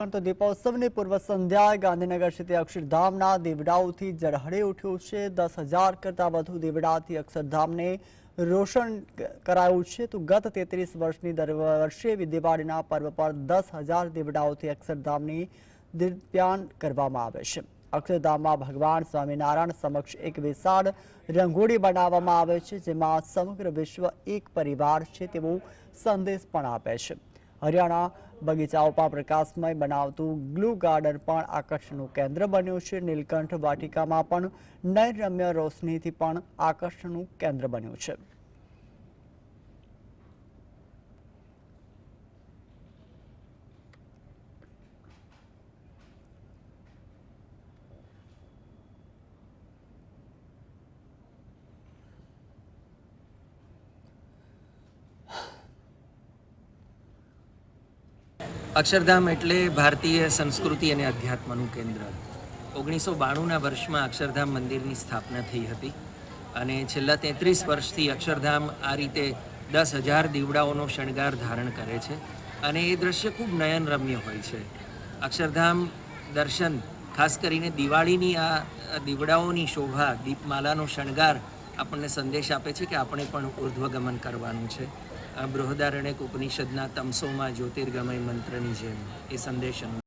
તો દીપોત્સવની પૂર્વ સંધ્યાએ ગાંધીનગર સ્થિત અક્ષરધામના દીવડાઓથી ઝળહળી ઉઠ્યું છે। 10,000 કરતાં વધુ દીવડાથી અક્ષરધામને રોશન કરાયું છે। તો ગત 33 વર્ષની દર વર્ષે દિવાળીના પર્વ પર 10,000 દીવડાઓથી અક્ષરધામની દીપ્યાન કરવામાં આવે છે। અક્ષરધામમાં ભગવાન સ્વામિનારાયણ સમક્ષ એક વિશાળ રંગોળી બનાવવામાં આવે છે, જેમાં સમગ્ર વિશ્વ એક પરિવાર છે તેવો સંદેશ પણ આપે છે। હરિયાણા બગીચાઓ પણ પ્રકાશમય બનાવતું ગ્લુ ગાર્ડન પણ આકર્ષણનું કેન્દ્ર બન્યું છે। નીલકંઠ વાટિકામાં પણ નયનરમ્ય રોશનીથી પણ આકર્ષણનું કેન્દ્ર બન્યું છે। અક્ષરધામ એટલે ભારતીય સંસ્કૃતિ અને અધ્યાત્મનું કેન્દ્ર। 1992ના વર્ષમાં અક્ષરધામ મંદિરની સ્થાપના થઈ હતી અને છેલ્લા 33 વર્ષથી અક્ષરધામ આ રીતે 10,000 દીવડાઓનો શણગાર ધારણ કરે છે અને એ દ્રશ્ય ખૂબ નયનરમ્ય હોય છે। અક્ષરધામ દર્શન ખાસ કરીને દિવાળીની આ દીવડાઓની શોભા, દીપમાલાનો શણગાર આપણને સંદેશ આપે છે કે આપણે પણ ઉર્ધ્વગમન કરવાનું છે। બૃહદારણ્યક ઉપનિષદના તમસોમાં જ્યોતિર્ગમય મંત્રની જેમ એ સંદેશ